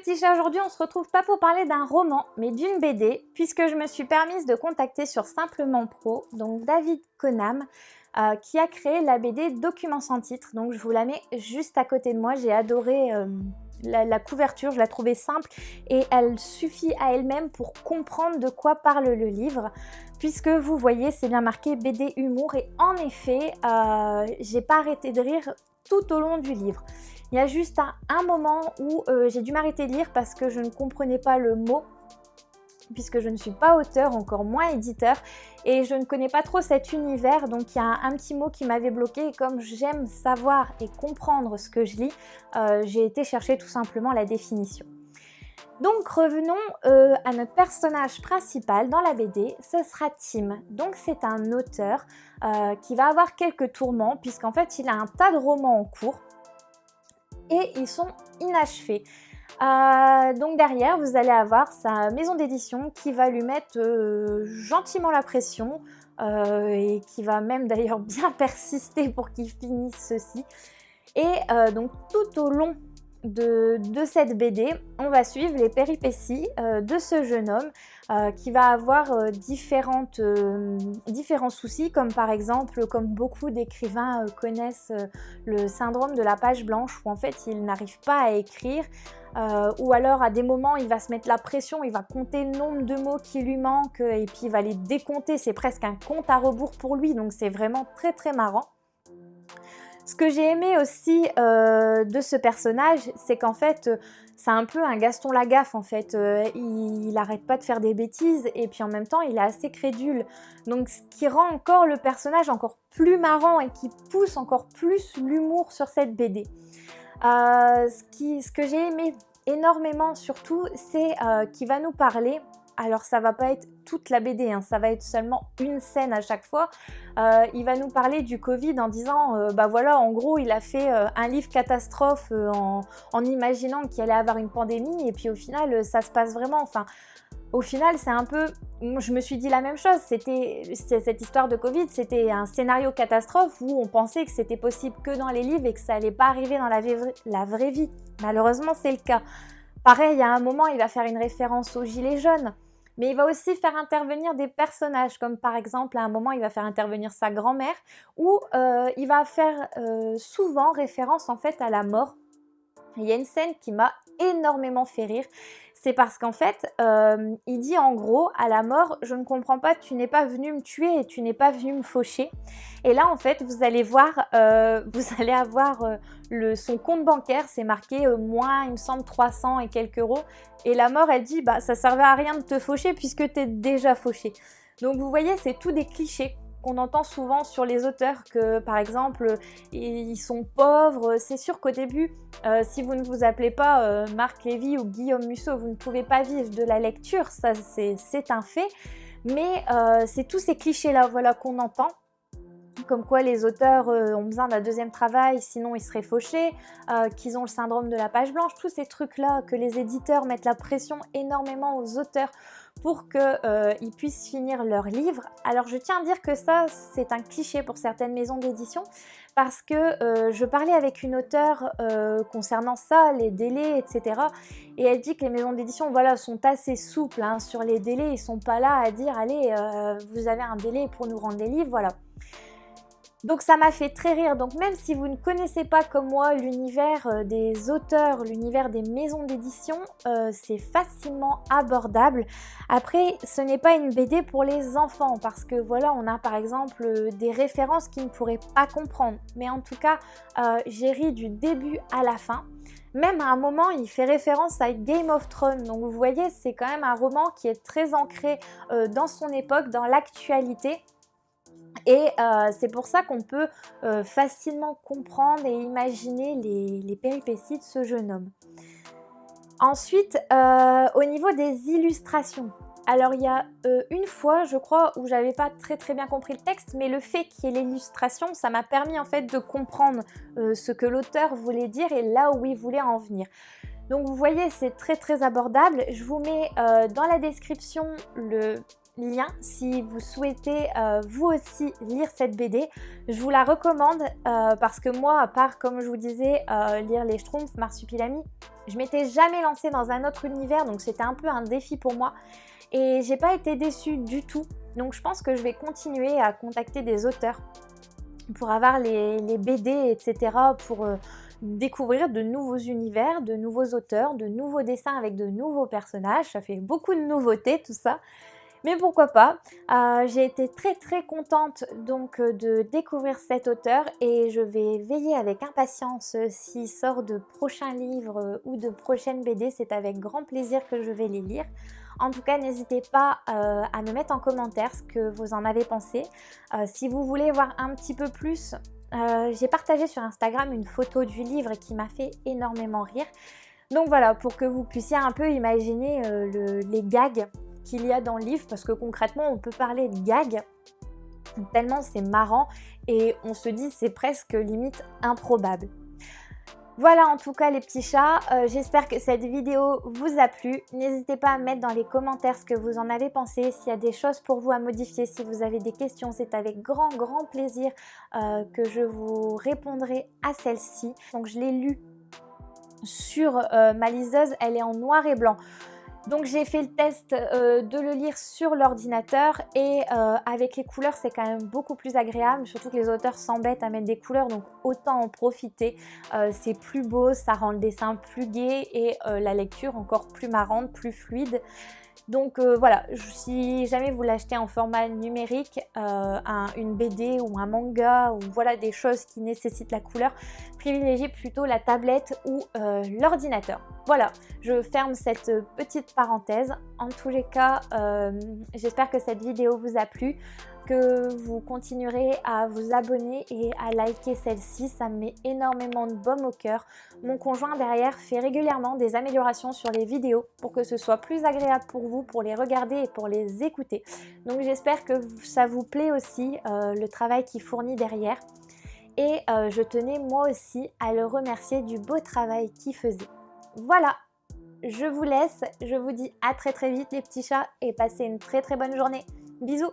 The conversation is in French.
petits chats, aujourd'hui on se retrouve pas pour parler d'un roman, mais d'une BD, puisque je me suis permise de contacter sur Simplement Pro, donc David Konam, qui a créé la BD Documents sans titre. Donc je vous la mets juste à côté de moi, j'ai adoré la couverture, je la trouvais simple et elle suffit à elle-même pour comprendre de quoi parle le livre, puisque vous voyez c'est bien marqué BD humour et en effet j'ai pas arrêté de rire tout au long du livre. Il y a juste un moment où j'ai dû m'arrêter de lire parce que je ne comprenais pas le mot, puisque je ne suis pas auteur, encore moins éditeur, et je ne connais pas trop cet univers, donc il y a un petit mot qui m'avait bloqué, et comme j'aime savoir et comprendre ce que je lis, j'ai été chercher tout simplement la définition. Donc revenons à notre personnage principal dans la BD, ce sera Tim. Donc c'est un auteur qui va avoir quelques tourments, puisqu'en fait il a un tas de romans en cours, et ils sont inachevés. Donc derrière, vous allez avoir sa maison d'édition qui va lui mettre gentiment la pression et qui va même d'ailleurs bien persister pour qu'il finisse ceci. Et donc tout au long de cette BD, on va suivre les péripéties de ce jeune homme qui va avoir différents soucis, comme par exemple, comme beaucoup d'écrivains connaissent le syndrome de la page blanche, où en fait il n'arrive pas à écrire, ou alors à des moments il va se mettre la pression, il va compter le nombre de mots qui lui manquent et puis il va les décompter, c'est presque un compte à rebours pour lui, donc c'est vraiment très très marrant. Ce que j'ai aimé aussi de ce personnage, c'est qu'en fait, c'est un peu un Gaston Lagaffe en fait. Il n'arrête pas de faire des bêtises et puis en même temps, il est assez crédule. Donc ce qui rend encore le personnage encore plus marrant et qui pousse encore plus l'humour sur cette BD. Ce que j'ai aimé énormément surtout, c'est qu'il va nous parler. Alors ça va pas être toute la BD, hein, ça va être seulement une scène à chaque fois. Il va nous parler du Covid en disant, bah voilà, en gros, il a fait un livre catastrophe en imaginant qu'il allait avoir une pandémie et puis au final, ça se passe vraiment. Enfin, au final, c'est un peu, je me suis dit la même chose. C'était cette histoire de Covid, c'était un scénario catastrophe où on pensait que c'était possible que dans les livres et que ça allait pas arriver dans la vraie vie. Malheureusement, c'est le cas. Pareil, à un moment, il va faire une référence aux gilets jaunes. Mais il va aussi faire intervenir des personnages, comme par exemple, à un moment, il va faire intervenir sa grand-mère, ou il va faire souvent référence en fait à la mort. Il y a une scène qui m'a énormément fait rire, c'est parce qu'en fait, il dit en gros à la mort, je ne comprends pas, tu n'es pas venu me tuer et tu n'es pas venu me faucher. Et là en fait, vous allez voir, vous allez avoir son compte bancaire, c'est marqué moins, il me semble 300 et quelques euros. Et la mort, elle dit, bah ça servait à rien de te faucher puisque tu es déjà fauché. Donc vous voyez, c'est tout des clichés qu'on entend souvent sur les auteurs, que par exemple ils sont pauvres. C'est sûr qu'au début, si vous ne vous appelez pas Marc Lévy ou Guillaume Musso, vous ne pouvez pas vivre de la lecture, ça c'est un fait, mais c'est tous ces clichés là, voilà, qu'on entend, comme quoi les auteurs ont besoin d'un deuxième travail, sinon ils seraient fauchés, qu'ils ont le syndrome de la page blanche, tous ces trucs-là, que les éditeurs mettent la pression énormément aux auteurs pour qu'ils puissent finir leur livre. Alors je tiens à dire que ça, c'est un cliché pour certaines maisons d'édition, parce que je parlais avec une auteure concernant ça, les délais, etc. Et elle dit que les maisons d'édition, voilà, sont assez souples hein, sur les délais, ils sont pas là à dire, allez, vous avez un délai pour nous rendre des livres, voilà. Donc ça m'a fait très rire. Donc même si vous ne connaissez pas comme moi l'univers des auteurs, l'univers des maisons d'édition, c'est facilement abordable. Après, ce n'est pas une BD pour les enfants parce que voilà, on a par exemple des références qu'ils ne pourraient pas comprendre. Mais en tout cas, j'ai ri du début à la fin. Même à un moment, il fait référence à Game of Thrones. Donc vous voyez, c'est quand même un roman qui est très ancré dans son époque, dans l'actualité. Et c'est pour ça qu'on peut facilement comprendre et imaginer les péripéties de ce jeune homme. Ensuite, au niveau des illustrations. Alors il y a une fois, je crois, où j'avais pas très bien compris le texte, mais le fait qu'il y ait l'illustration, ça m'a permis en fait de comprendre ce que l'auteur voulait dire et là où il voulait en venir. Donc vous voyez, c'est très abordable. Je vous mets dans la description lien si vous souhaitez vous aussi lire cette BD. Je vous la recommande parce que moi, à part, comme je vous disais, lire les Schtroumpfs, Marsupilami, je m'étais jamais lancée dans un autre univers, donc c'était un peu un défi pour moi. Et j'ai pas été déçue du tout. Donc je pense que je vais continuer à contacter des auteurs pour avoir les BD, etc. pour découvrir de nouveaux univers, de nouveaux auteurs, de nouveaux dessins avec de nouveaux personnages. Ça fait beaucoup de nouveautés tout ça. Mais pourquoi pas. J'ai été très contente donc de découvrir cet auteur et je vais veiller avec impatience s'il sort de prochains livres ou de prochaines BD. C'est avec grand plaisir que je vais les lire. En tout cas, n'hésitez pas à me mettre en commentaire ce que vous en avez pensé. Si vous voulez voir un petit peu plus, j'ai partagé sur Instagram une photo du livre qui m'a fait énormément rire. Donc voilà, pour que vous puissiez un peu imaginer les gags qu'il y a dans le livre, parce que concrètement on peut parler de gags tellement c'est marrant et on se dit c'est presque limite improbable. Voilà en tout cas les petits chats, j'espère que cette vidéo vous a plu. N'hésitez pas à mettre dans les commentaires ce que vous en avez pensé, s'il y a des choses pour vous à modifier, si vous avez des questions, c'est avec grand plaisir que je vous répondrai à celle-ci. Donc je l'ai lu sur ma liseuse, elle est en noir et blanc. Donc j'ai fait le test de le lire sur l'ordinateur et avec les couleurs c'est quand même beaucoup plus agréable, surtout que les auteurs s'embêtent à mettre des couleurs, donc autant en profiter. C'est plus beau, ça rend le dessin plus gai et la lecture encore plus marrante, plus fluide. Donc voilà, si jamais vous l'achetez en format numérique, une BD ou un manga ou voilà des choses qui nécessitent la couleur, privilégiez plutôt la tablette ou l'ordinateur. Voilà, je ferme cette petite parenthèse. En tous les cas, j'espère que cette vidéo vous a plu, que vous continuerez à vous abonner et à liker celle-ci, ça me met énormément de baume au cœur. Mon conjoint derrière fait régulièrement des améliorations sur les vidéos pour que ce soit plus agréable pour vous, pour les regarder et pour les écouter. Donc j'espère que ça vous plaît aussi, le travail qu'il fournit derrière. Et je tenais moi aussi à le remercier du beau travail qu'il faisait. Voilà, je vous laisse, je vous dis à très vite les petits chats et passez une très bonne journée. Bisous!